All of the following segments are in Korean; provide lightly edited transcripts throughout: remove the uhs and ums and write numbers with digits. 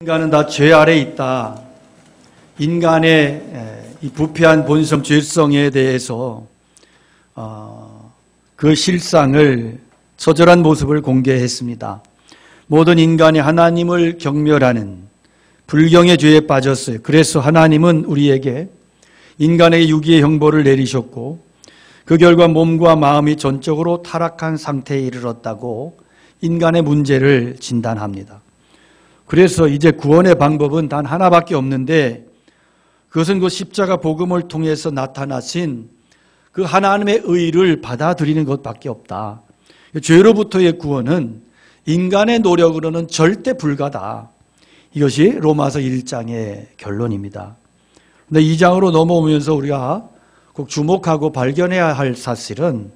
인간은 다 죄 아래 있다. 인간의 이 부패한 본성, 죄성에 대해서 그 실상을 처절한 모습을 공개했습니다. 모든 인간이 하나님을 경멸하는 불경의 죄에 빠졌어요. 그래서 하나님은 우리에게 인간의 유기의 형벌을 내리셨고 그 결과 몸과 마음이 전적으로 타락한 상태에 이르렀다고 인간의 문제를 진단합니다. 그래서 이제 구원의 방법은 단 하나밖에 없는데 그것은 그 십자가 복음을 통해서 나타나신 그 하나님의 의를 받아들이는 것밖에 없다. 죄로부터의 구원은 인간의 노력으로는 절대 불가다. 이것이 로마서 1장의 결론입니다. 근데 2장으로 넘어오면서 우리가 꼭 주목하고 발견해야 할 사실은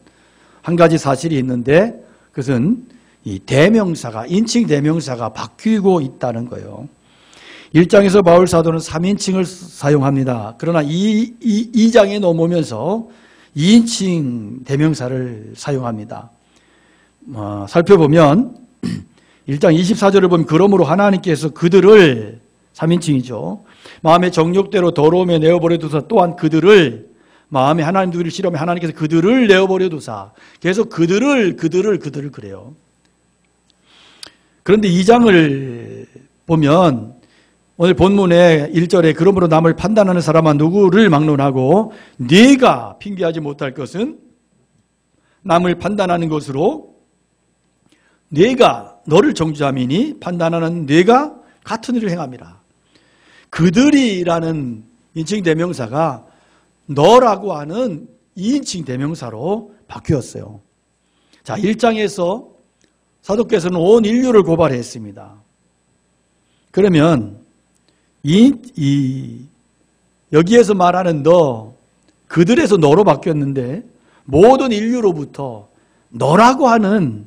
한 가지 사실이 있는데 그것은 이 대명사가, 인칭 대명사가 바뀌고 있다는 거예요. 1장에서 바울 사도는 3인칭을 사용합니다. 그러나 2장에 넘어오면서 2인칭 대명사를 사용합니다. 살펴보면 1장 24절을 보면 그러므로 하나님께서 그들을 3인칭이죠. 마음의 정욕대로 더러움에 내어버려 두사 또한 그들을 마음에 하나님 두기를 싫어하면 하나님께서 그들을 내어버려 두사 계속 그들을 그래요. 그런데 2장을 보면 오늘 본문의 1절에 그러므로 남을 판단하는 사람은 누구를 막론하고 네가 핑계하지 못할 것은 남을 판단하는 것으로 네가 너를 정죄함이니 판단하는 네가 같은 일을 행함이라. 그들이라는 인칭 대명사가 너라고 하는 2인칭 대명사로 바뀌었어요. 자, 1장에서 사도께서는 온 인류를 고발했습니다. 그러면 여기에서 말하는 너, 그들에서 너로 바뀌었는데 모든 인류로부터 너라고 하는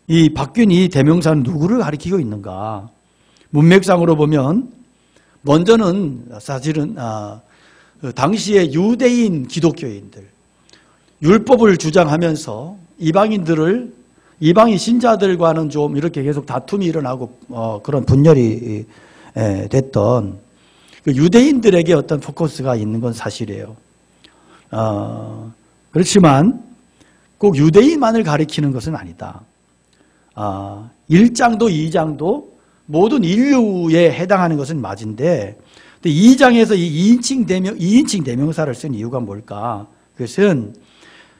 이 바뀐 이 대명사는 누구를 가리키고 있는가? 문맥상으로 보면 먼저는 사실은 당시의 유대인 기독교인들, 율법을 주장하면서 이방인 신자들과는 좀 이렇게 계속 다툼이 일어나고 그런 분열이 됐던 그 유대인들에게 어떤 포커스가 있는 건 사실이에요. 그렇지만 꼭 유대인만을 가리키는 것은 아니다. 1장도 2장도 모든 인류에 해당하는 것은 맞은데 2장에서 이 2인칭 대명사를 쓴 이유가 뭘까? 그것은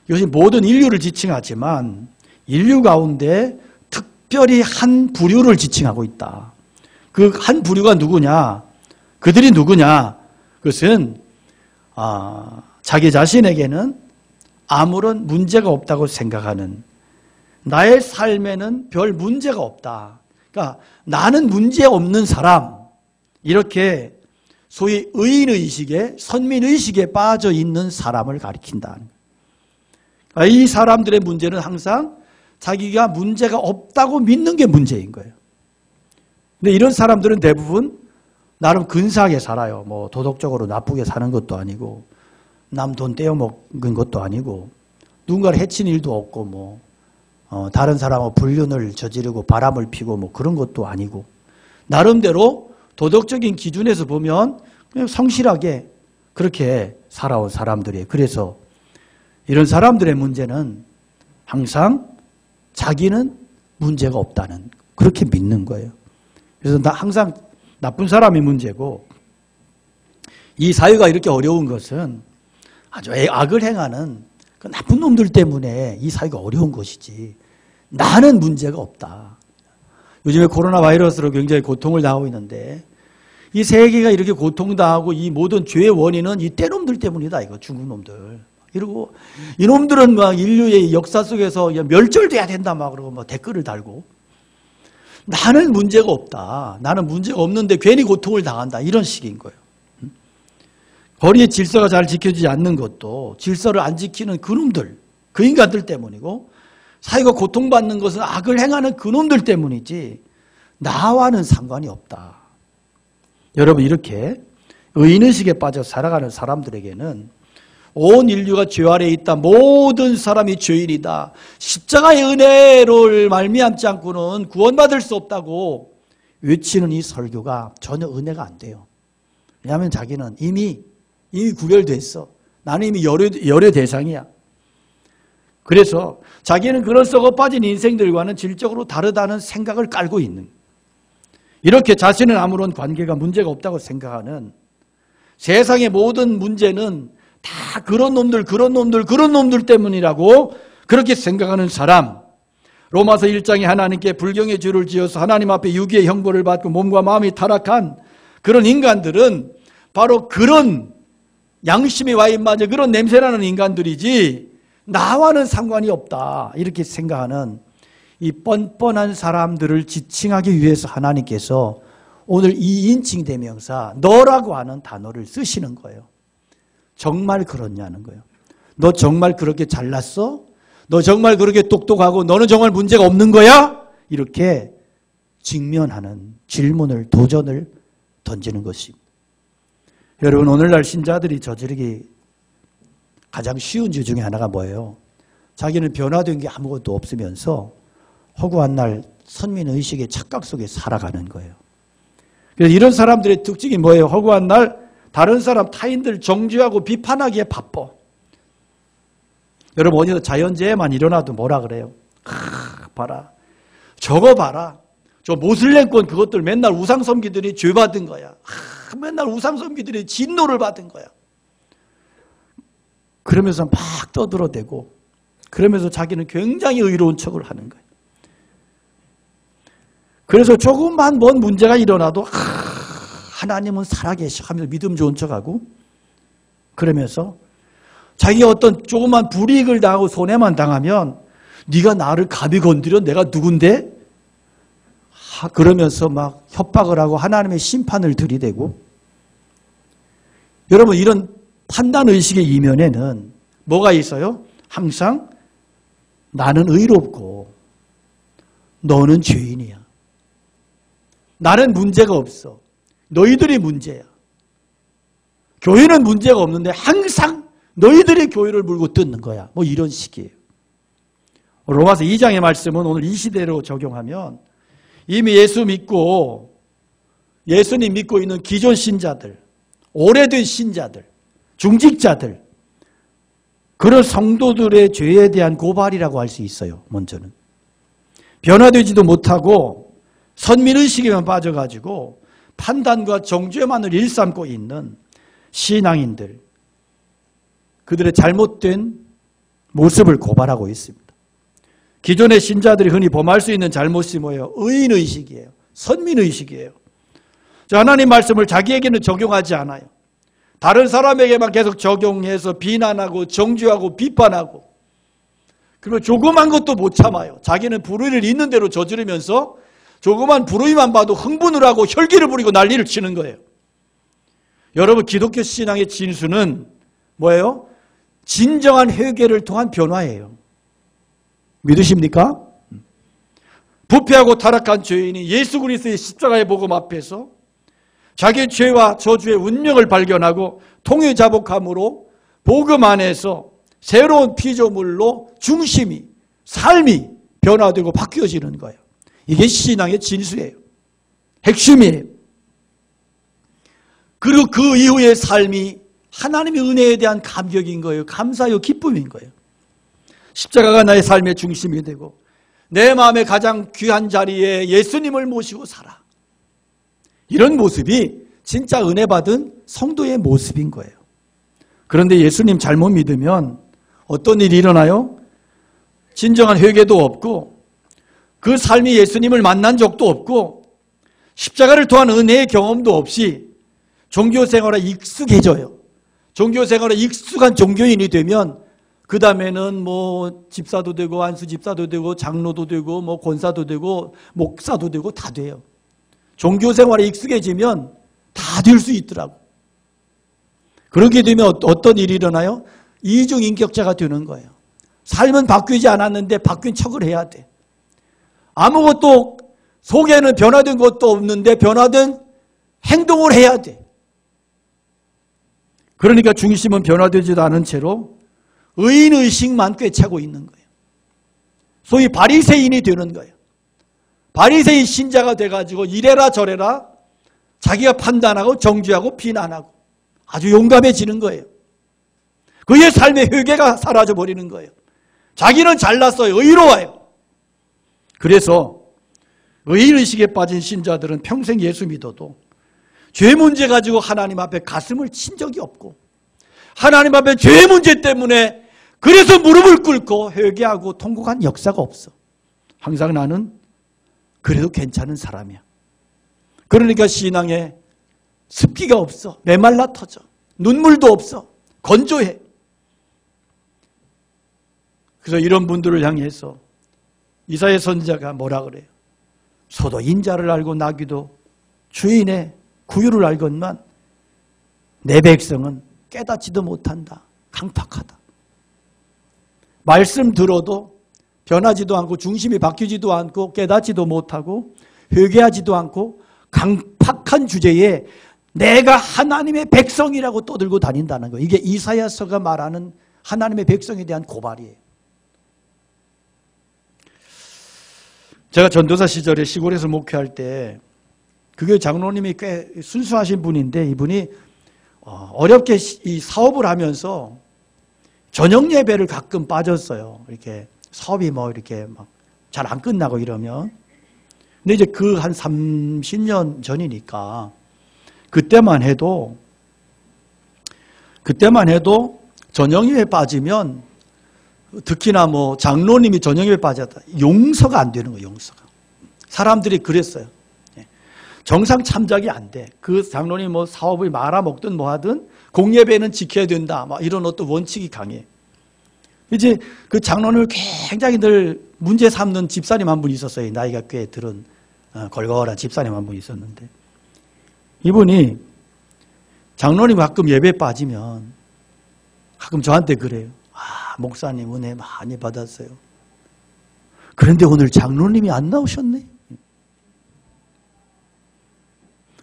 이것이 모든 인류를 지칭하지만 인류 가운데 특별히 한 부류를 지칭하고 있다. 그 한 부류가 누구냐? 그들이 누구냐? 그것은 자기 자신에게는 아무런 문제가 없다고 생각하는, 나의 삶에는 별 문제가 없다. 그러니까 나는 문제 없는 사람, 이렇게 소위 의인의식에, 선민의식에 빠져 있는 사람을 가리킨다. 이 사람들의 문제는 항상 자기가 문제가 없다고 믿는 게 문제인 거예요. 근데 이런 사람들은 대부분 나름 근사하게 살아요. 뭐 도덕적으로 나쁘게 사는 것도 아니고 남 돈 떼어먹은 것도 아니고 누군가를 해친 일도 없고 다른 사람하고 불륜을 저지르고 바람을 피고 그런 것도 아니고 나름대로 도덕적인 기준에서 보면 그냥 성실하게 그렇게 살아온 사람들이에요. 그래서 이런 사람들의 문제는 항상 자기는 문제가 없다는, 그렇게 믿는 거예요. 그래서 항상 나쁜 사람이 문제고, 이 사회가 이렇게 어려운 것은 아주 악을 행하는 그 나쁜 놈들 때문에 이 사회가 어려운 것이지 나는 문제가 없다. 요즘에 코로나 바이러스로 굉장히 고통을 당하고 있는데 이 세계가 이렇게 고통당하고 이 모든 죄의 원인은 이 떼놈들 때문이다. 이거 중국 놈들. 이러고 이놈들은 막 인류의 역사 속에서 멸절돼야 된다 그러고 댓글을 달고 나는 문제가 없다. 나는 문제가 없는데 괜히 고통을 당한다. 이런 식인 거예요. 거리의 질서가 잘 지켜지지 않는 것도 질서를 안 지키는 그놈들, 그 인간들 때문이고 사회가 고통받는 것은 악을 행하는 그놈들 때문이지 나와는 상관이 없다. 여러분, 이렇게 의인의식에 빠져 살아가는 사람들에게는 온 인류가 죄 아래에 있다. 모든 사람이 죄인이다. 십자가의 은혜를 말미암지 않고는 구원받을 수 없다고 외치는 이 설교가 전혀 은혜가 안 돼요. 왜냐하면 자기는 이미 구별됐어. 나는 이미 열애 대상이야. 그래서 자기는 그런 썩어 빠진 인생들과는 질적으로 다르다는 생각을 깔고 있는, 이렇게 자신은 아무런 관계가 문제가 없다고 생각하는, 세상의 모든 문제는 다 그런 놈들 때문이라고 그렇게 생각하는 사람, 로마서 1장에 하나님께 불경의 죄를 지어서 하나님 앞에 유기의 형벌을 받고 몸과 마음이 타락한 그런 인간들은 바로 그런 양심이 와 입맞은 그런 냄새나는 인간들이지 나와는 상관이 없다, 이렇게 생각하는 이 뻔뻔한 사람들을 지칭하기 위해서 하나님께서 오늘 이 인칭 대명사 너라고 하는 단어를 쓰시는 거예요. 정말 그렇냐는 거예요. 너 정말 그렇게 잘났어? 너 정말 그렇게 똑똑하고 너는 정말 문제가 없는 거야? 이렇게 직면하는 질문을, 도전을 던지는 것입니다. 여러분, 오늘날 신자들이 저지르기 가장 쉬운 죄 중에 하나가 뭐예요? 자기는 변화된 게 아무것도 없으면서 허구한 날 선민의식의 착각 속에 살아가는 거예요. 그래서 이런 사람들의 특징이 뭐예요? 허구한 날 다른 사람, 타인들 정죄하고 비판하기에 바빠. 여러분, 어디서 자연재해만 일어나도 뭐라 그래요? 봐라, 저거 봐라, 저 모슬렘권 그것들 맨날 우상섬기들이 죄받은 거야. 맨날 우상섬기들이 진노를 받은 거야. 그러면서 막 떠들어대고, 그러면서 자기는 굉장히 의로운 척을 하는 거예요. 그래서 조금만 뭔 문제가 일어나도 하나님은 살아계셔 하면서 믿음 좋은 척하고, 그러면서 자기가 어떤 조그만 불이익을 당하고 손해만 당하면 네가 나를 감히 건드려? 내가 누군데? 그러면서 막 협박을 하고 하나님의 심판을 들이대고. 여러분, 이런 판단의식의 이면에는 뭐가 있어요? 항상 나는 의롭고 너는 죄인이야. 나는 문제가 없어. 너희들이 문제야. 교회는 문제가 없는데 항상 너희들이 교회를 물고 뜯는 거야. 뭐 이런 식이에요. 로마서 2장의 말씀은 오늘 이 시대로 적용하면 이미 예수 믿고 예수님 믿고 있는 기존 신자들, 오래된 신자들, 중직자들, 그런 성도들의 죄에 대한 고발이라고 할 수 있어요. 먼저는 변화되지도 못하고 선민의식에만 빠져가지고 판단과 정죄만을 일삼고 있는 신앙인들, 그들의 잘못된 모습을 고발하고 있습니다. 기존의 신자들이 흔히 범할 수 있는 잘못이 뭐예요? 의인의식이에요. 선민의식이에요. 하나님 말씀을 자기에게는 적용하지 않아요. 다른 사람에게만 계속 적용해서 비난하고 정죄하고 비판하고, 그리고 조그만 것도 못 참아요. 자기는 불의를 있는 대로 저지르면서 조그만 불의만 봐도 흥분을 하고 혈기를 부리고 난리를 치는 거예요. 여러분, 기독교 신앙의 진수는 뭐예요? 진정한 회개를 통한 변화예요. 믿으십니까? 부패하고 타락한 죄인이 예수 그리스도의 십자가의 복음 앞에서 자기의 죄와 저주의 운명을 발견하고 통회자복함으로 복음 안에서 새로운 피조물로 중심이, 삶이 변화되고 바뀌어지는 거예요. 이게 신앙의 진수예요. 핵심이에요. 그리고 그 이후의 삶이 하나님의 은혜에 대한 감격인 거예요. 감사요, 기쁨인 거예요. 십자가가 나의 삶의 중심이 되고 내 마음의 가장 귀한 자리에 예수님을 모시고 살아. 이런 모습이 진짜 은혜 받은 성도의 모습인 거예요. 그런데 예수님 잘못 믿으면 어떤 일이 일어나요? 진정한 회개도 없고 그 삶이 예수님을 만난 적도 없고 십자가를 통한 은혜의 경험도 없이 종교생활에 익숙해져요. 종교생활에 익숙한 종교인이 되면 그 다음에는 뭐 집사도 되고 안수 집사도 되고 장로도 되고 뭐 권사도 되고 목사도 되고 다 돼요. 종교생활에 익숙해지면 다 될 수 있더라고. 그렇게 되면 어떤 일이 일어나요? 이중인격자가 되는 거예요. 삶은 바뀌지 않았는데 바뀐 척을 해야 돼. 아무것도 속에는 변화된 것도 없는데 변화된 행동을 해야 돼. 그러니까 중심은 변화되지도 않은 채로 의인의식만 꿰차고 있는 거예요. 소위 바리새인이 되는 거예요. 바리새인 신자가 돼가지고 이래라 저래라 자기가 판단하고 정죄하고 비난하고 아주 용감해지는 거예요. 그의 삶의 회개가 사라져버리는 거예요. 자기는 잘났어요. 의로워요. 그래서 의인의식에 빠진 신자들은 평생 예수 믿어도 죄 문제 가지고 하나님 앞에 가슴을 친 적이 없고 하나님 앞에 죄 문제 때문에 그래서 무릎을 꿇고 회개하고 통곡한 역사가 없어. 항상 나는 그래도 괜찮은 사람이야. 그러니까 신앙에 습기가 없어. 메말라 터져. 눈물도 없어. 건조해. 그래서 이런 분들을 향해서 이사야 선지자가 뭐라 그래요? 소도 인자를 알고 나귀도 주인의 구유를 알건만 내 백성은 깨닫지도 못한다. 강팍하다. 말씀 들어도 변하지도 않고 중심이 바뀌지도 않고 깨닫지도 못하고 회개하지도 않고 강팍한 주제에 내가 하나님의 백성이라고 떠들고 다닌다는 거예요. 이게 이사야서가 말하는 하나님의 백성에 대한 고발이에요. 제가 전도사 시절에 시골에서 목회할 때 그게 장로님이 꽤 순수하신 분인데 이분이 어렵게 이 사업을 하면서 저녁 예배를 가끔 빠졌어요. 이렇게 사업이 뭐 이렇게 막 잘 안 끝나고 이러면. 근데 이제 그 한 30년 전이니까 그때만 해도 저녁 예배 빠지면 특히나 뭐 장로님이 저녁 예배 빠졌다. 용서가 안 되는 거예요. 용서가. 사람들이 그랬어요. 정상 참작이 안 돼. 그 장로님 뭐 사업을 말아먹든 뭐 하든 공예배는 지켜야 된다. 막 이런 어떤 원칙이 강해. 이제 그 장로님을 굉장히 늘 문제 삼는 집사님 한 분 있었어요. 나이가 꽤 들은 걸걸한 집사님 한 분 있었는데 이분이 장로님 가끔 예배 빠지면 가끔 저한테 그래요. 아, 목사님 은혜 많이 받았어요. 그런데 오늘 장로님이 안 나오셨네.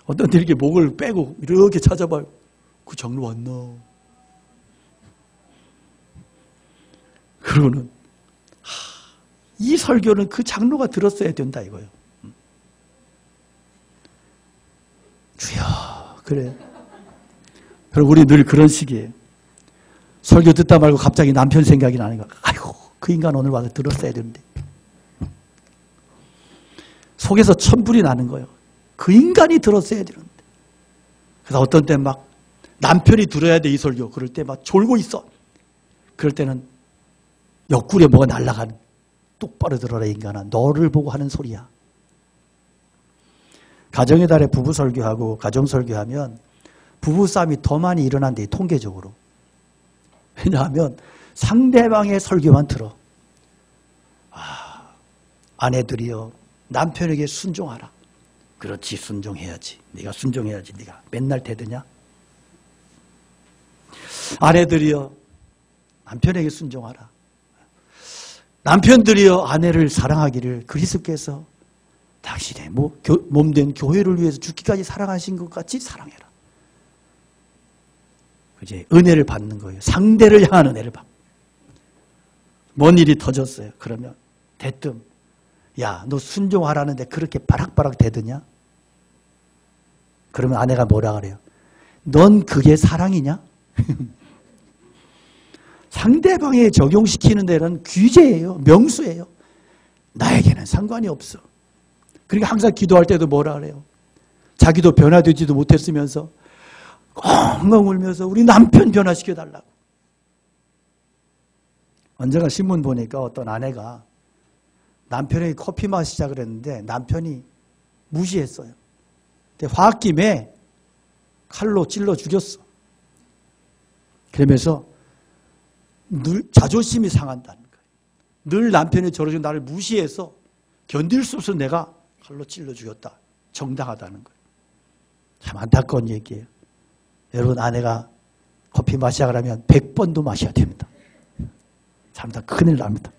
어떤 때 이렇게 목을 빼고 이렇게 찾아봐요. 그 장로 왔나? 그러고는 이 설교는 그 장로가 들었어야 된다 이거예요. 주여 그래. 그리고 우리 늘 그런 식이에요. 설교 듣다 말고 갑자기 남편 생각이 나는 거야. 아이고 그 인간 오늘 와서 들었어야 되는데. 속에서 천불이 나는 거예요. 그 인간이 들었어야 되는데. 그래서 어떤 때 막 남편이 들어야 돼 이 설교. 그럴 때 막 졸고 있어. 그럴 때는 옆구리에 뭐가 날아가는. 똑바로 들어라 인간아. 너를 보고 하는 소리야. 가정의 달에 부부 설교하고 가정 설교하면 부부싸움이 더 많이 일어난대 통계적으로. 왜냐하면 상대방의 설교만 들어. 아내들이여 남편에게 순종하라. 그렇지 순종해야지. 네가 순종해야지. 네가 맨날 대드냐? 아내들이여 남편에게 순종하라. 남편들이여 아내를 사랑하기를 그리스도께서 당신의 몸된 교회를 위해서 죽기까지 사랑하신 것 같이 사랑해라. 이제 은혜를 받는 거예요. 상대를 향한 은혜를 받는. 뭔 일이 터졌어요. 그러면 대뜸 야, 너 순종하라는데 그렇게 바락바락 대드냐? 그러면 아내가 뭐라 그래요? 넌 그게 사랑이냐? 상대방에 적용시키는 데는 규제예요. 명수예요. 나에게는 상관이 없어. 그러니까 항상 기도할 때도 뭐라 그래요? 자기도 변화되지도 못했으면서 엉엉 울면서 우리 남편 변화시켜달라고. 언젠가 신문 보니까 어떤 아내가 남편에게 커피 마시자 그랬는데 남편이 무시했어요. 근데 화학김에 칼로 찔러 죽였어. 그러면서 늘 자존심이 상한다는 거예요. 늘 남편이 저러지고 나를 무시해서 견딜 수 없어서 내가 칼로 찔러 죽였다. 정당하다는 거예요. 참 안타까운 얘기예요. 여러분 아내가 커피 마시자 그러면 100번도 마셔야 됩니다. 참 다 큰일 납니다.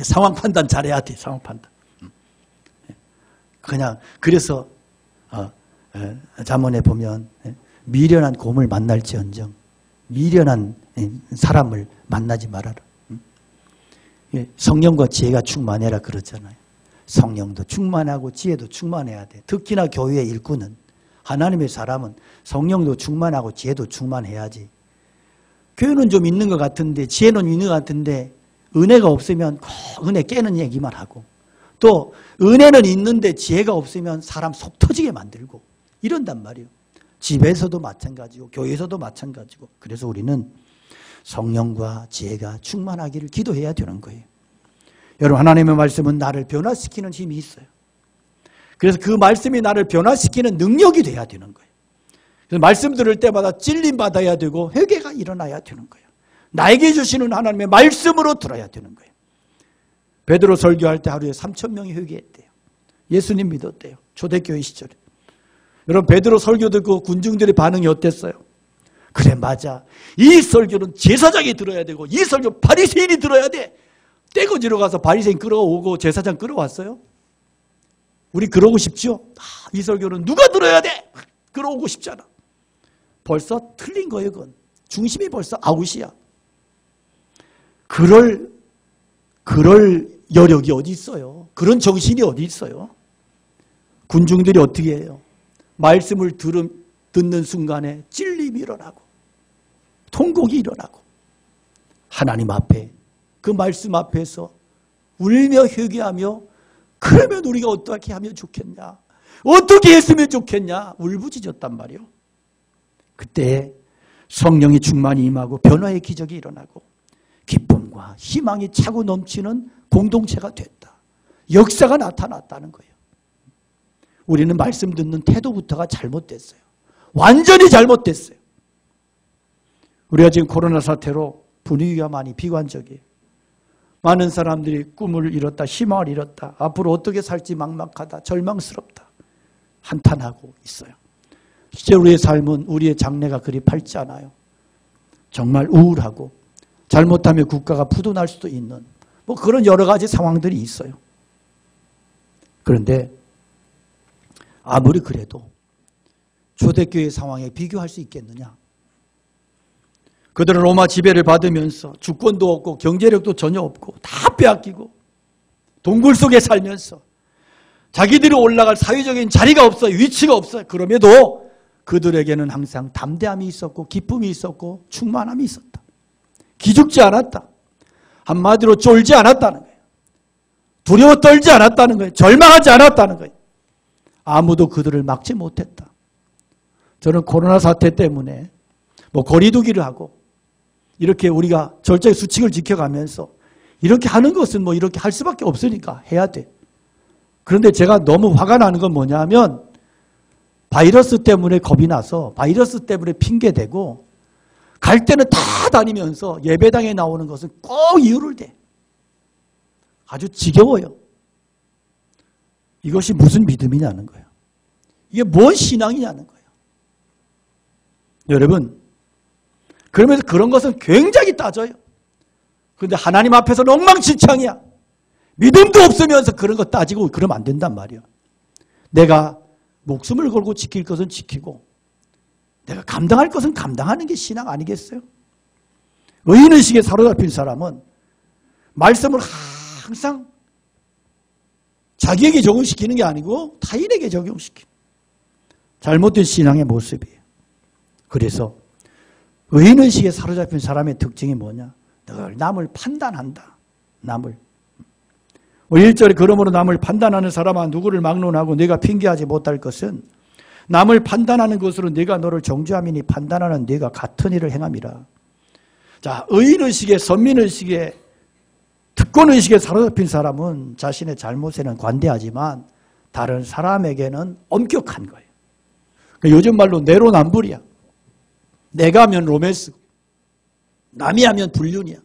상황 판단 잘해야 돼. 상황 판단. 그냥 그래서 잠언에 보면 미련한 곰을 만날지언정 미련한 사람을 만나지 말아라. 성령과 지혜가 충만해라 그러잖아요. 성령도 충만하고 지혜도 충만해야 돼. 특히나 교회의 일꾼은, 하나님의 사람은 성령도 충만하고 지혜도 충만해야지. 교회는 좀 있는 것 같은데, 지혜는 있는 것 같은데 은혜가 없으면 은혜 깨는 얘기만 하고, 또 은혜는 있는데 지혜가 없으면 사람 속 터지게 만들고 이런단 말이에요. 집에서도 마찬가지고 교회에서도 마찬가지고. 그래서 우리는 성령과 지혜가 충만하기를 기도해야 되는 거예요. 여러분, 하나님의 말씀은 나를 변화시키는 힘이 있어요. 그래서 그 말씀이 나를 변화시키는 능력이 돼야 되는 거예요. 그래서 말씀 들을 때마다 찔림 받아야 되고 회개가 일어나야 되는 거예요. 나에게 주시는 하나님의 말씀으로 들어야 되는 거예요. 베드로 설교할 때 하루에 3,000명이 회개했대요. 예수님 믿었대요. 초대교회 시절에. 여러분, 베드로 설교 듣고 군중들의 반응이 어땠어요? 그래, 맞아. 이 설교는 제사장이 들어야 되고 이 설교 바리새인이 들어야 돼. 떼거지로 가서 바리새인 끌어오고 제사장 끌어왔어요? 우리 그러고 싶죠? 이 설교는 누가 들어야 돼? 끌어오고 싶잖아. 벌써 틀린 거예요, 그건. 중심이 벌써 아웃이야. 그럴 여력이 어디 있어요? 그런 정신이 어디 있어요? 군중들이 어떻게 해요? 말씀을 듣는 순간에 찔림이 일어나고 통곡이 일어나고 하나님 앞에, 그 말씀 앞에서 울며 회개하며, 그러면 우리가 어떻게 하면 좋겠냐, 어떻게 했으면 좋겠냐 울부짖었단 말이에요. 그때 성령이 충만히 임하고 변화의 기적이 일어나고 기쁨과 희망이 차고 넘치는 공동체가 됐다. 역사가 나타났다는 거예요. 우리는 말씀 듣는 태도부터가 잘못됐어요. 완전히 잘못됐어요. 우리가 지금 코로나 사태로 분위기가 많이 비관적이에요. 많은 사람들이 꿈을 잃었다, 희망을 잃었다, 앞으로 어떻게 살지 막막하다, 절망스럽다, 한탄하고 있어요. 실제 우리의 삶은, 우리의 장래가 그리 밝지 않아요. 정말 우울하고 잘못하면 국가가 부도날 수도 있는 그런 여러 가지 상황들이 있어요. 그런데 아무리 그래도 초대교회 상황에 비교할 수 있겠느냐? 그들은 로마 지배를 받으면서 주권도 없고 경제력도 전혀 없고 다 빼앗기고 동굴 속에 살면서 자기들이 올라갈 사회적인 자리가 없어요. 위치가 없어요. 그럼에도 그들에게는 항상 담대함이 있었고 기쁨이 있었고 충만함이 있었다. 기죽지 않았다. 한마디로 쫄지 않았다는 거예요. 두려워 떨지 않았다는 거예요. 절망하지 않았다는 거예요. 아무도 그들을 막지 못했다. 저는 코로나 사태 때문에 거리두기를 하고 이렇게 우리가 절제의 수칙을 지켜가면서 이렇게 하는 것은 이렇게 할 수밖에 없으니까 해야 돼. 그런데 제가 너무 화가 나는 건 뭐냐면 바이러스 때문에 겁이 나서 바이러스 때문에 핑계대고 갈 때는 다 다니면서 예배당에 나오는 것은 꼭 이유를 대. 아주 지겨워요. 이것이 무슨 믿음이냐는 거예요. 이게 뭔 신앙이냐는 거예요. 여러분, 그러면서 그런 것은 굉장히 따져요. 그런데 하나님 앞에서는 엉망진창이야. 믿음도 없으면서 그런 거 따지고 그러면 안 된단 말이에요. 내가 목숨을 걸고 지킬 것은 지키고 내가 감당할 것은 감당하는 게 신앙 아니겠어요? 의인의식에 사로잡힌 사람은 말씀을 항상 자기에게 적용시키는 게 아니고 타인에게 적용시키는 잘못된 신앙의 모습이에요. 그래서 의인의식에 사로잡힌 사람의 특징이 뭐냐? 늘 남을 판단한다. 남을. 1절에 그러므로 남을 판단하는 사람아 누구를 막론하고 네가 핑계하지 못할 것은 남을 판단하는 것으로 네가 너를 정죄함이니 판단하는 네가 같은 일을 행함이라. 자, 의인의식에 선민의식에 특권의식에 사로잡힌 사람은 자신의 잘못에는 관대하지만 다른 사람에게는 엄격한 거예요. 그러니까 요즘 말로 내로남불이야. 내가 하면 로맨스, 남이 하면 불륜이야.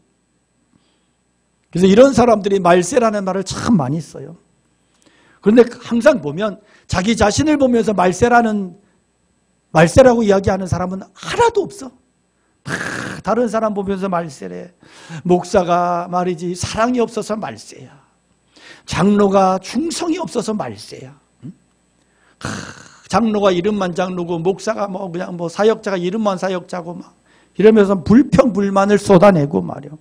그래서 이런 사람들이 말세라는 말을 참 많이 써요. 그런데 항상 보면 자기 자신을 보면서 말세라고 이야기하는 사람은 하나도 없어. 다른 사람 보면서 말세래. 목사가 말이지 사랑이 없어서 말세야. 장로가 충성이 없어서 말세야. 장로가 이름만 장로고 목사가 그냥 사역자가 이름만 사역자고 막 이러면서 불평불만을 쏟아내고 말이야.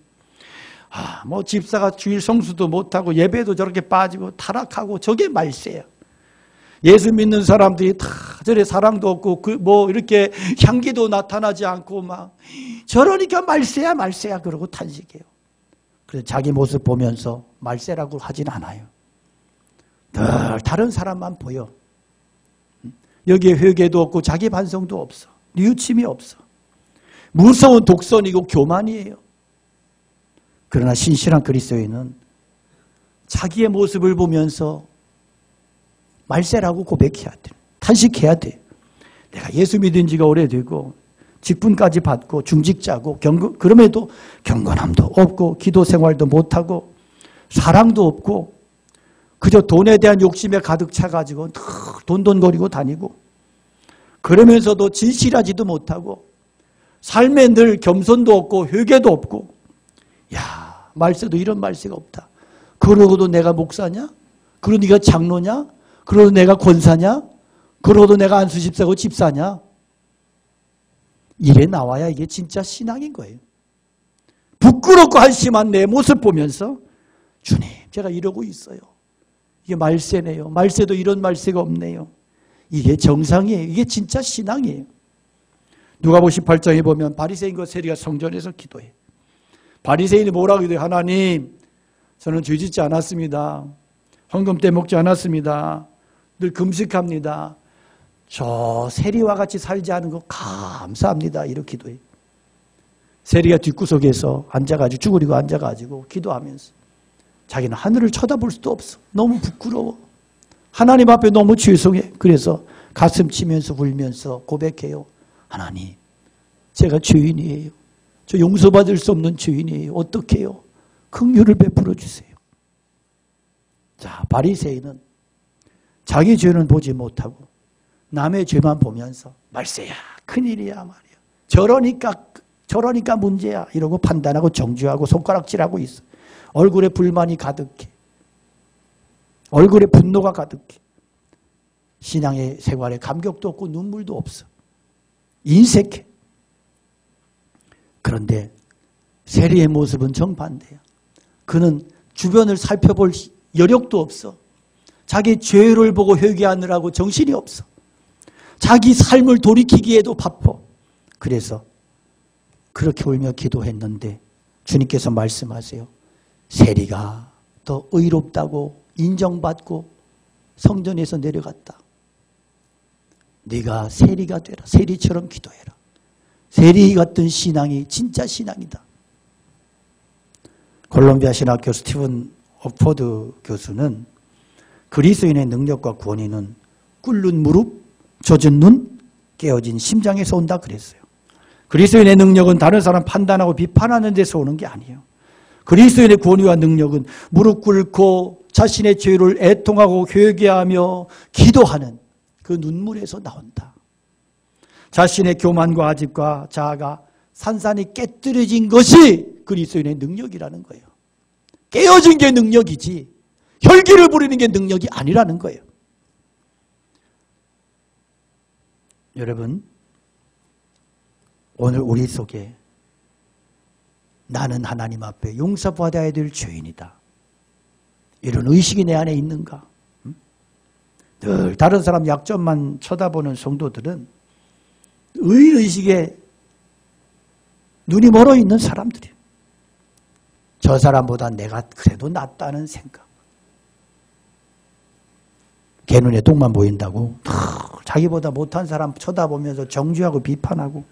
뭐 집사가 주일 성수도 못하고 예배도 저렇게 빠지고 타락하고 저게 말세야. 예수 믿는 사람들이 다 저래 사랑도 없고 뭐 이렇게 향기도 나타나지 않고 막 저러니까 말세야 말세야 그러고 탄식해요. 그래서 자기 모습 보면서 말세라고 하진 않아요. 늘 다른 사람만 보여. 여기에 회개도 없고 자기 반성도 없어. 뉘우침이 없어. 무서운 독선이고 교만이에요. 그러나 신실한 그리스도인은 자기의 모습을 보면서 말세라고 고백해야 돼. 탄식해야 돼. 내가 예수 믿은 지가 오래되고 직분까지 받고 중직자고 그럼에도 경건함도 없고 기도 생활도 못하고 사랑도 없고 그저 돈에 대한 욕심에 가득 차가지고 돈돈거리고 다니고 그러면서도 진실하지도 못하고 삶에 늘 겸손도 없고 회개도 없고 야 말세도 이런 말세가 없다. 그러고도 내가 목사냐? 그러고 네가 장로냐? 그러고 내가 권사냐? 그러고도 내가 안수집사고 집사냐? 이래 나와야 이게 진짜 신앙인 거예요. 부끄럽고 한심한 내 모습 보면서 주님 제가 이러고 있어요. 이게 말세네요. 말세도 이런 말세가 없네요. 이게 정상이에요. 이게 진짜 신앙이에요. 누가복음 18장에 보면 바리새인과 세리가 성전에서 기도해. 바리새인이 뭐라고 기도해? 하나님 저는 죄 짓지 않았습니다. 헌금 떼먹지 않았습니다. 늘 금식합니다. 저 세리와 같이 살지 않은 거 감사합니다. 이렇게 기도해. 세리가 뒷구석에서 앉아가지고 쭈그리고 앉아가지고 기도하면서 자기는 하늘을 쳐다볼 수도 없어. 너무 부끄러워. 하나님 앞에 너무 죄송해. 그래서 가슴 치면서 울면서 고백해요. 하나님 제가 죄인이에요. 저 용서받을 수 없는 죄인이에요. 어떡해요? 긍휼을 베풀어 주세요. 자, 바리새인은 자기 죄는 보지 못하고 남의 죄만 보면서 말세야 큰일이야 말이야. 저러니까 문제야 이러고 판단하고 정죄하고 손가락질하고 있어. 얼굴에 불만이 가득해. 얼굴에 분노가 가득해. 신앙의 생활에 감격도 없고 눈물도 없어. 인색해. 그런데 세리의 모습은 정반대야. 그는 주변을 살펴볼 여력도 없어. 자기 죄를 보고 회개하느라고 정신이 없어. 자기 삶을 돌이키기에도 바빠. 그래서 그렇게 울며 기도했는데 주님께서 말씀하세요. 세리가 더 의롭다고 인정받고 성전에서 내려갔다. 네가 세리가 되라. 세리처럼 기도해라. 세리 같은 신앙이 진짜 신앙이다. 콜롬비아 신학교 스티븐 오포드 교수는 그리스도인의 능력과 권위는 꿇는 무릎, 젖은 눈, 깨어진 심장에서 온다 그랬어요. 그리스도인의 능력은 다른 사람 판단하고 비판하는 데서 오는 게 아니에요. 그리스도인의 권위와 능력은 무릎 꿇고 자신의 죄를 애통하고 회개하며 기도하는 그 눈물에서 나온다. 자신의 교만과 아집과 자아가 산산이 깨뜨려진 것이 그리스도인의 능력이라는 거예요. 깨어진 게 능력이지 혈기를 부리는 게 능력이 아니라는 거예요. 여러분, 오늘 우리 속에 나는 하나님 앞에 용서받아야 될 죄인이다. 이런 의식이 내 안에 있는가? 늘 다른 사람 약점만 쳐다보는 성도들은 의식에 눈이 멀어 있는 사람들이에요. 저 사람보다 내가 그래도 낫다는 생각. 걔 눈에 똥만 보인다고 자기보다 못한 사람 쳐다보면서 정죄하고 비판하고.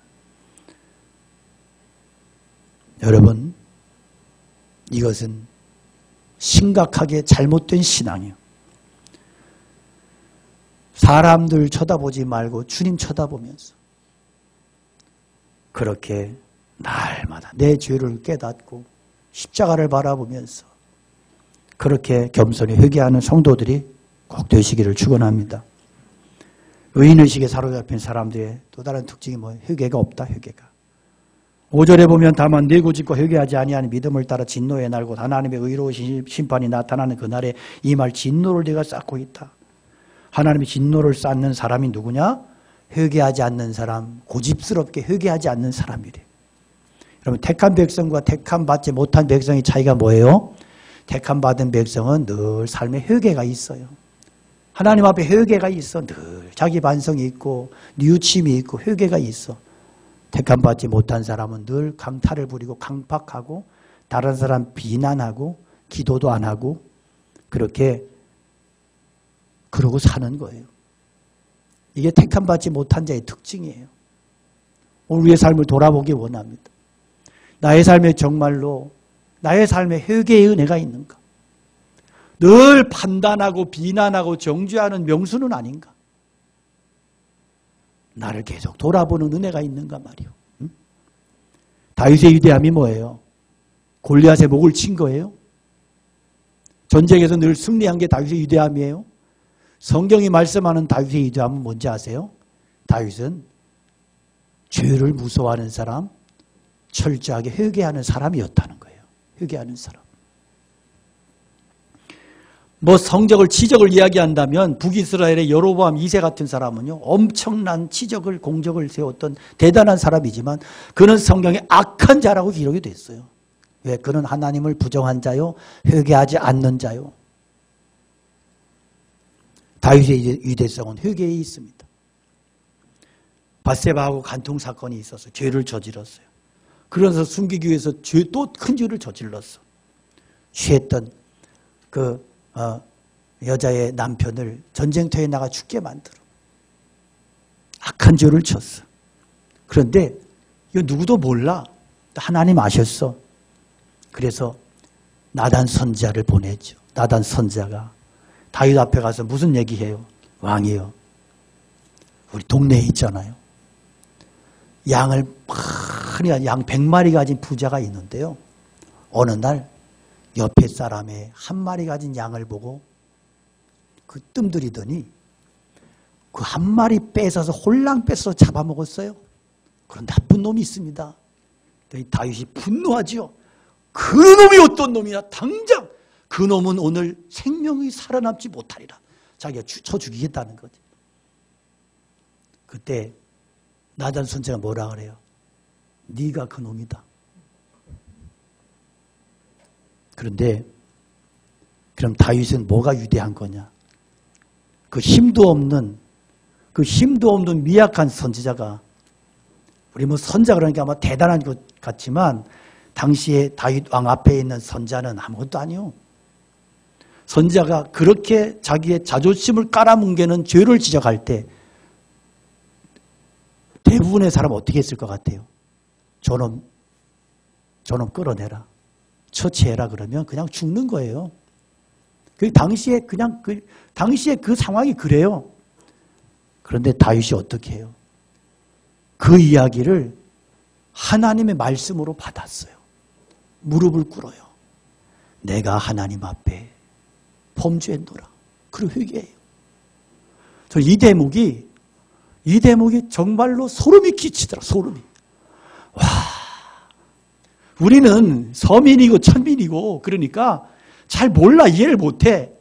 여러분, 이것은 심각하게 잘못된 신앙이에요. 사람들 쳐다보지 말고 주님 쳐다보면서 그렇게 날마다 내 죄를 깨닫고 십자가를 바라보면서 그렇게 겸손히 회개하는 성도들이 꼭 되시기를 축원합니다. 의인의식에 사로잡힌 사람들의 또 다른 특징이 뭐예요? 회개가 없다. 회개가. 5절에 보면 다만 뇌고집과 회개하지 아니하는 믿음을 따라 진노에 날고 하나님의 의로우신 심판이 나타나는 그날에 이 말 진노를 내가 쌓고 있다. 하나님의 진노를 쌓는 사람이 누구냐? 회개하지 않는 사람, 고집스럽게 회개하지 않는 사람이래. 여러분 택한 백성과 택한 받지 못한 백성의 차이가 뭐예요? 택한 받은 백성은 늘 삶에 회개가 있어요. 하나님 앞에 회개가 있어. 늘 자기 반성이 있고 뉘우침이 있고 회개가 있어. 택한 받지 못한 사람은 늘 강탈을 부리고 강팍하고 다른 사람 비난하고 기도도 안 하고 그렇게 그러고 사는 거예요. 이게 택한 받지 못한 자의 특징이에요. 오늘 우리의 삶을 돌아보기 원합니다. 나의 삶에 정말로 나의 삶에 회개의 은혜가 있는가? 늘 판단하고 비난하고 정죄하는 명수는 아닌가? 나를 계속 돌아보는 은혜가 있는가 말이요. 응? 다윗의 위대함이 뭐예요? 골리앗의 목을 친 거예요? 전쟁에서 늘 승리한 게 다윗의 위대함이에요? 성경이 말씀하는 다윗의 위대함은 뭔지 아세요? 다윗은 죄를 무서워하는 사람, 철저하게 회개하는 사람이었다는 거예요. 회개하는 사람. 뭐 성적을 치적을 이야기한다면 북이스라엘의 여로보암 2세 같은 사람은요 엄청난 치적을 공적을 세웠던 대단한 사람이지만 그는 성경에 악한 자라고 기록이 됐어요. 왜? 그는 하나님을 부정한 자요 회개하지 않는 자요. 다윗의 위대성은 회개에 있습니다. 밧세바하고 간통 사건이 있어서 죄를 저질렀어요. 그러면서 숨기기 위해서 또 큰 죄를 저질렀어. 취했던 그 여자의 남편을 전쟁터에 나가 죽게 만들어. 악한 죄를 쳤어. 그런데 이거 누구도 몰라. 하나님 아셨어. 그래서 나단 선지자를 보냈죠. 나단 선지자가 다윗 앞에 가서 무슨 얘기해요? 왕이요. 우리 동네에 있잖아요. 양을 많이 양 100마리 가진 부자가 있는데요. 어느 날 옆에 사람의 한 마리 가진 양을 보고 그 뜸들이더니 그 한 마리 뺏어서 홀랑 뺏어서 잡아먹었어요. 그런 나쁜 놈이 있습니다. 다윗이 분노하지요. 그 놈이 어떤 놈이냐. 당장 그 놈은 오늘 생명이 살아남지 못하리라. 자기가 쳐 죽이겠다는 거지. 그때 나단 선지자가 뭐라 그래요? 네가 그 놈이다. 그런데 그럼 다윗은 뭐가 위대한 거냐? 그 힘도 없는 미약한 선지자가 우리 뭐 선자 그러니까 아마 대단한 것 같지만 당시에 다윗 왕 앞에 있는 선자는 아무것도 아니요. 선지자가 그렇게 자기의 자존심을 깔아뭉개는 죄를 지적할 때 대부분의 사람은 어떻게 했을 것 같아요? 저놈 끌어내라. 처치해라 그러면 그냥 죽는 거예요. 당시에 그 상황이 그래요. 그런데 다윗이 어떻게 해요? 그 이야기를 하나님의 말씀으로 받았어요. 무릎을 꿇어요. 내가 하나님 앞에 범죄했노라. 그리고 회개해요. 이 대목이 정말로 소름이 끼치더라. 소름이. 와, 우리는 서민이고 천민이고 그러니까 잘 몰라. 이해를 못해.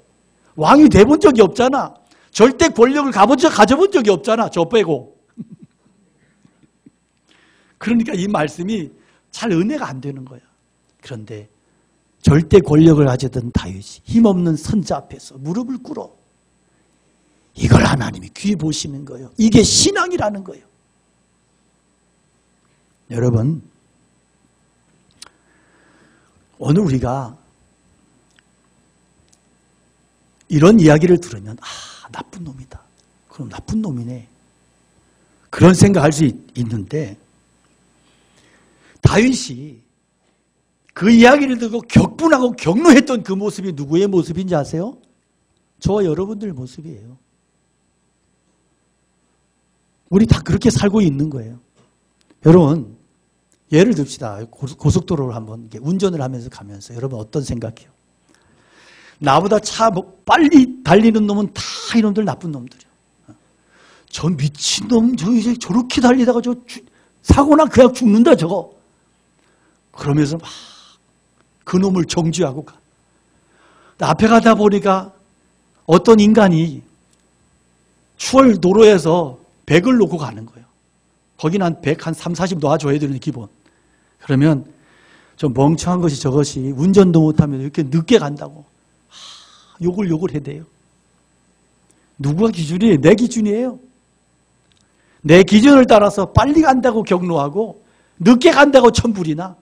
왕이 돼본 적이 없잖아. 절대 권력을 가져본 적이 없잖아. 저 빼고. 그러니까 이 말씀이 잘 은혜가 안 되는 거야. 그런데 절대 권력을 가지던 다윗이 힘없는 선자 앞에서 무릎을 꿇어. 이걸 하나님이 귀히 보시는 거예요. 이게 신앙이라는 거예요. 여러분, 오늘 우리가 이런 이야기를 들으면 나쁜 놈이다. 그럼 나쁜 놈이네. 그런 생각할 수 있는데 다윗이 그 이야기를 듣고 격분하고 격노했던 그 모습이 누구의 모습인지 아세요? 저와 여러분들 모습이에요. 우리 다 그렇게 살고 있는 거예요. 여러분, 예를 듭시다. 고속도로를 한번 운전을 하면서 가면서 여러분 어떤 생각이에요? 나보다 차 빨리 달리는 놈은 다 이놈들 나쁜 놈들이야. 저 미친놈 이제 저렇게 달리다가 사고나 그냥 죽는다 저거. 그러면서 막 그 놈을 정죄하고 가. 앞에 가다 보니까 어떤 인간이 추월 도로에서 100을 놓고 가는 거예요. 거기는 한 100, 한 3, 40 놔줘야 되는 기본. 그러면 좀 멍청한 것이 저것이 운전도 못하면 이렇게 늦게 간다고 욕을 해대요. 누구가 기준이에요? 내 기준이에요. 내 기준을 따라서 빨리 간다고 격노하고 늦게 간다고 천불이나.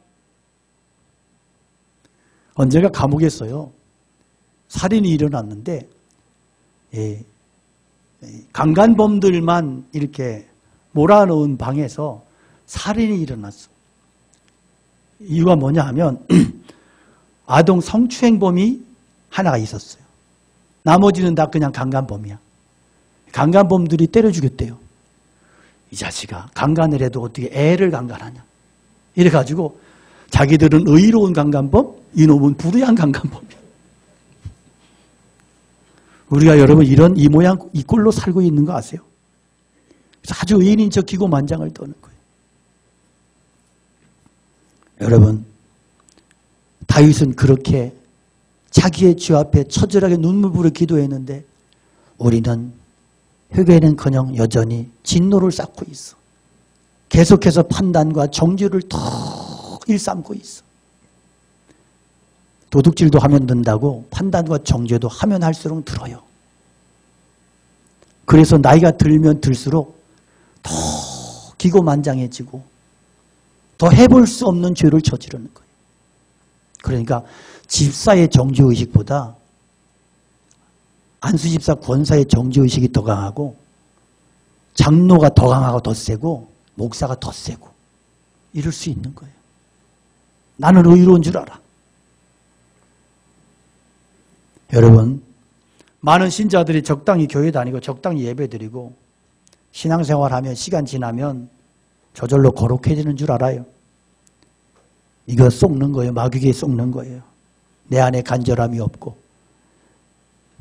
언제가 감옥에서요 살인이 일어났는데 강간범들만 이렇게 몰아넣은 방에서 살인이 일어났어. 이유가 뭐냐 하면 아동 성추행범이 하나가 있었어요. 나머지는 다 그냥 강간범이야. 강간범들이 때려 죽였대요. 이 자식아 강간을 해도 어떻게 애를 강간하냐. 이래가지고 자기들은 의로운 강간범, 이놈은 불의한 강간범이야. 우리가 여러분 이 모양 이 꼴로 살고 있는 거 아세요? 아주 의인인 척 기고만장을 떠는 거예요. 여러분 다윗은 그렇게 자기의 주 앞에 처절하게 눈물 부르 기도했는데 우리는 회개는커녕 여전히 진노를 쌓고 있어. 계속해서 판단과 정죄를 더 일삼고 있어. 도둑질도 하면 는다고 판단과 정죄도 하면 할수록 들어요. 그래서 나이가 들면 들수록 더 기고만장해지고 더 해볼 수 없는 죄를 저지르는 거예요. 그러니까 집사의 정죄의식보다 안수집사 권사의 정죄의식이 더 강하고 장로가 더 강하고 더 세고 목사가 더 세고 이럴 수 있는 거예요. 나는 의로운 줄 알아. 여러분 많은 신자들이 적당히 교회 다니고 적당히 예배드리고 신앙생활하면 시간 지나면 저절로 거룩해지는 줄 알아요. 이거 속는 거예요. 마귀에게 속는 거예요. 내 안에 간절함이 없고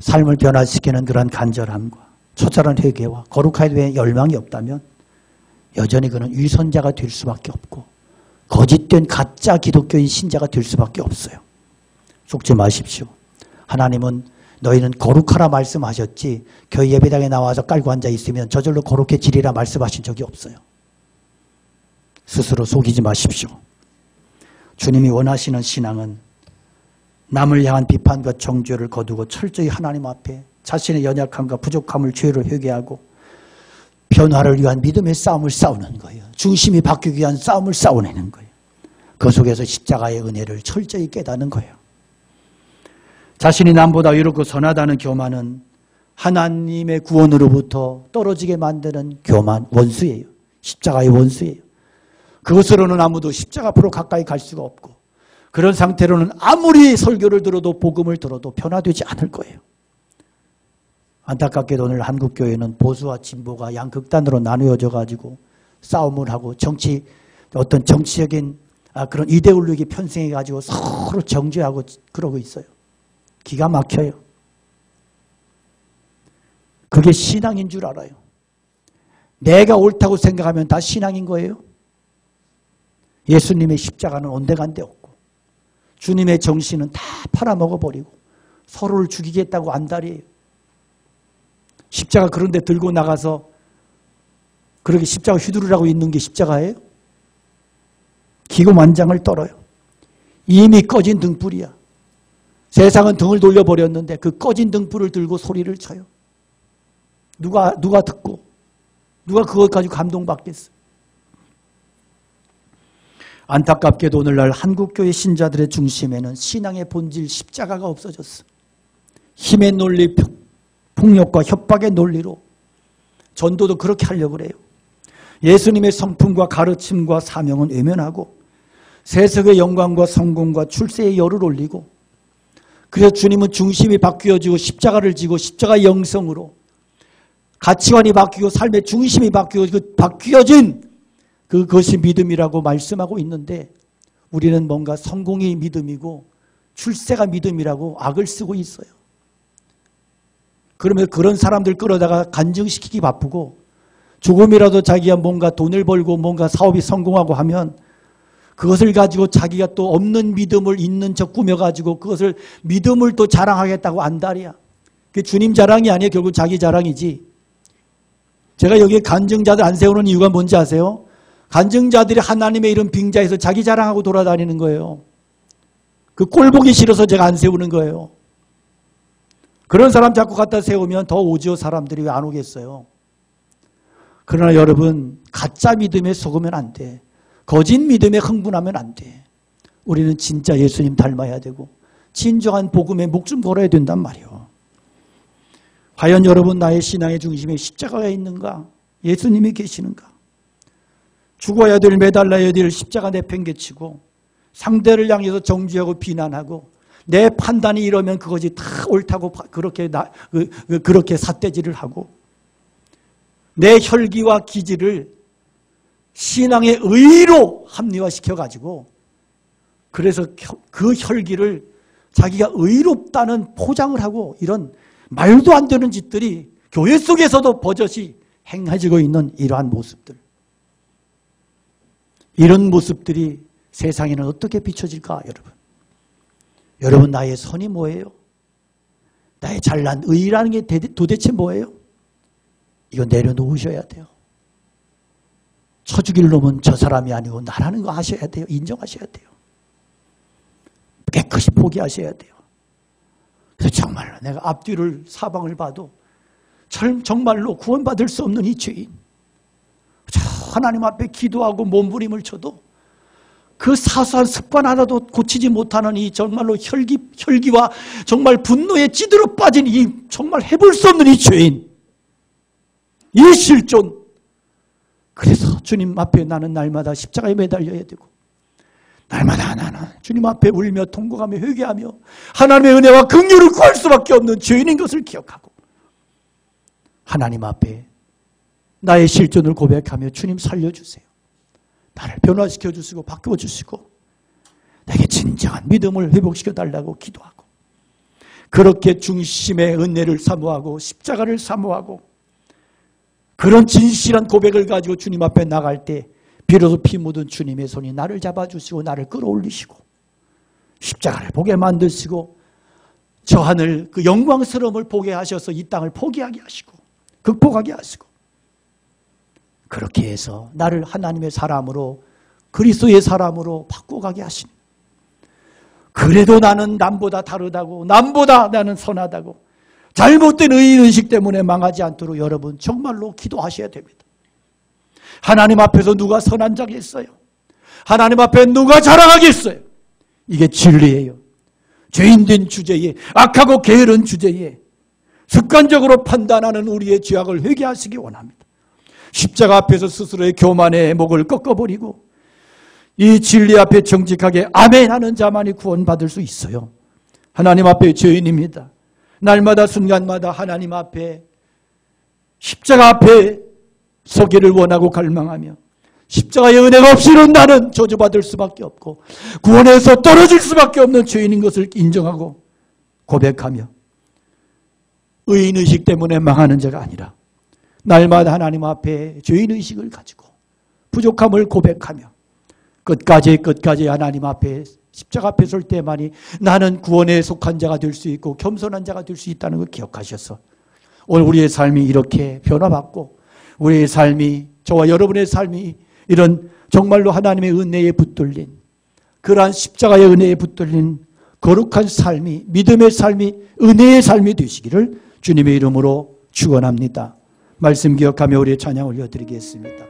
삶을 변화시키는 그런 간절함과 처절한 회개와 거룩하게 된 열망이 없다면 여전히 그는 위선자가 될 수밖에 없고 거짓된 가짜 기독교인 신자가 될 수밖에 없어요. 속지 마십시오. 하나님은 너희는 거룩하라 말씀하셨지 교회 예배당에 나와서 깔고 앉아 있으면 저절로 거룩해지리라 말씀하신 적이 없어요. 스스로 속이지 마십시오. 주님이 원하시는 신앙은 남을 향한 비판과 정죄를 거두고 철저히 하나님 앞에 자신의 연약함과 부족함을 죄로 회개하고 변화를 위한 믿음의 싸움을 싸우는 거예요. 중심이 바뀌기 위한 싸움을 싸워내는 거예요. 그 속에서 십자가의 은혜를 철저히 깨닫는 거예요. 자신이 남보다 의롭고 선하다는 교만은 하나님의 구원으로부터 떨어지게 만드는 교만, 원수예요. 십자가의 원수예요. 그것으로는 아무도 십자가 앞으로 가까이 갈 수가 없고 그런 상태로는 아무리 설교를 들어도 복음을 들어도 변화되지 않을 거예요. 안타깝게도 오늘 한국교회는 보수와 진보가 양극단으로 나누어져 가지고 싸움을 하고 어떤 정치적인 그런 이데올로기 편승해 가지고 서로 정죄하고 그러고 있어요. 기가 막혀요. 그게 신앙인 줄 알아요. 내가 옳다고 생각하면 다 신앙인 거예요. 예수님의 십자가는 온데간데 없고 주님의 정신은 다 팔아먹어버리고 서로를 죽이겠다고 안달이에요. 십자가 그런데 들고 나가서 그렇게 십자가 휘두르라고 있는 게 십자가예요? 기고만장을 떨어요. 이미 꺼진 등불이야. 세상은 등을 돌려버렸는데 그 꺼진 등불을 들고 소리를 쳐요. 누가 듣고 누가 그것 가지고 감동받겠어. 안타깝게도 오늘날 한국교회 신자들의 중심에는 신앙의 본질 십자가가 없어졌어. 힘의 논리, 폭력과 협박의 논리로 전도도 그렇게 하려고 그래요. 예수님의 성품과 가르침과 사명은 외면하고 세속의 영광과 성공과 출세의 열을 올리고 그래서 주님은 중심이 바뀌어지고 십자가를 지고 십자가의 영성으로 가치관이 바뀌고 삶의 중심이 바뀌어지고 바뀌어진 그것이 믿음이라고 말씀하고 있는데 우리는 뭔가 성공이 믿음이고 출세가 믿음이라고 악을 쓰고 있어요. 그러면 그런 사람들 끌어다가 간증시키기 바쁘고 조금이라도 자기가 뭔가 돈을 벌고 뭔가 사업이 성공하고 하면 그것을 가지고 자기가 또 없는 믿음을 있는 척 꾸며가지고 그것을 믿음을 또 자랑하겠다고 안달이야. 그게 주님 자랑이 아니에요. 결국 자기 자랑이지. 제가 여기에 간증자들 안 세우는 이유가 뭔지 아세요? 간증자들이 하나님의 이름 빙자해서 자기 자랑하고 돌아다니는 거예요. 그 꼴 보기 싫어서 제가 안 세우는 거예요. 그런 사람 자꾸 갖다 세우면 더 오지요. 사람들이 왜 안 오겠어요. 그러나 여러분, 가짜 믿음에 속으면 안 돼. 거짓 믿음에 흥분하면 안 돼. 우리는 진짜 예수님 닮아야 되고 진정한 복음에 목숨 걸어야 된단 말이에요. 과연 여러분, 나의 신앙의 중심에 십자가가 있는가? 예수님이 계시는가? 죽어야 될, 매달려야 될 십자가 내팽개치고 상대를 향해서 정죄하고 비난하고 내 판단이 이러면 그것이 다 옳다고 그렇게 삿대질을 하고 내 혈기와 기질을 신앙의 의로 합리화시켜가지고 그래서 그 혈기를 자기가 의롭다는 포장을 하고 이런 말도 안 되는 짓들이 교회 속에서도 버젓이 행해지고 있는 이러한 모습들. 이런 모습들이 세상에는 어떻게 비춰질까, 여러분? 여러분, 나의 선이 뭐예요? 나의 잘난 의라는 게 도대체 뭐예요? 이거 내려놓으셔야 돼요. 쳐 죽일 놈은 저 사람이 아니고 나라는 거 하셔야 돼요. 인정하셔야 돼요. 깨끗이 포기하셔야 돼요. 그래서 정말로 내가 앞뒤를 사방을 봐도 정말로 구원받을 수 없는 이 죄인, 하나님 앞에 기도하고 몸부림을 쳐도 그 사소한 습관 하나도 고치지 못하는 이 정말로 혈기와 정말 분노에 찌들어 빠진 이 정말 해볼 수 없는 이 죄인, 이 실존. 그래서 주님 앞에 나는 날마다 십자가에 매달려야 되고 날마다 나는 주님 앞에 울며 통곡하며 회개하며 하나님의 은혜와 긍휼을 구할 수밖에 없는 죄인인 것을 기억하고 하나님 앞에 나의 실존을 고백하며 주님 살려주세요. 나를 변화시켜 주시고 바꾸어 주시고 내게 진정한 믿음을 회복시켜 달라고 기도하고 그렇게 중심의 은혜를 사모하고 십자가를 사모하고 그런 진실한 고백을 가지고 주님 앞에 나갈 때 비로소 피 묻은 주님의 손이 나를 잡아주시고 나를 끌어올리시고 십자가를 보게 만드시고 저 하늘 그 영광스러움을 보게 하셔서 이 땅을 포기하게 하시고 극복하게 하시고 그렇게 해서 나를 하나님의 사람으로 그리스도의 사람으로 바꿔가게 하신, 그래도 나는 남보다 다르다고 남보다 나는 선하다고 잘못된 의인의식 때문에 망하지 않도록 여러분 정말로 기도하셔야 됩니다. 하나님 앞에서 누가 선한 자겠어요? 하나님 앞에 누가 자랑하겠어요? 이게 진리예요. 죄인된 주제에, 악하고 게으른 주제에 습관적으로 판단하는 우리의 죄악을 회개하시기 원합니다. 십자가 앞에서 스스로의 교만의 목을 꺾어버리고 이 진리 앞에 정직하게 아멘 하는 자만이 구원받을 수 있어요. 하나님 앞에 죄인입니다. 날마다 순간마다 하나님 앞에 십자가 앞에 서기를 원하고 갈망하며 십자가의 은혜가 없이는 나는 저주받을 수밖에 없고 구원에서 떨어질 수밖에 없는 죄인인 것을 인정하고 고백하며 의인의식 때문에 망하는 자가 아니라 날마다 하나님 앞에 죄인의식을 가지고 부족함을 고백하며 끝까지 하나님 앞에 십자가 앞에 설 때만이 나는 구원에 속한 자가 될 수 있고 겸손한 자가 될 수 있다는 걸 기억하셔서 오늘 우리의 삶이 이렇게 변화받고 우리의 삶이, 저와 여러분의 삶이 이런 정말로 하나님의 은혜에 붙들린 그러한 십자가의 은혜에 붙들린 거룩한 삶이, 믿음의 삶이, 은혜의 삶이 되시기를 주님의 이름으로 축원합니다. 말씀 기억하며 우리의 찬양 올려드리겠습니다.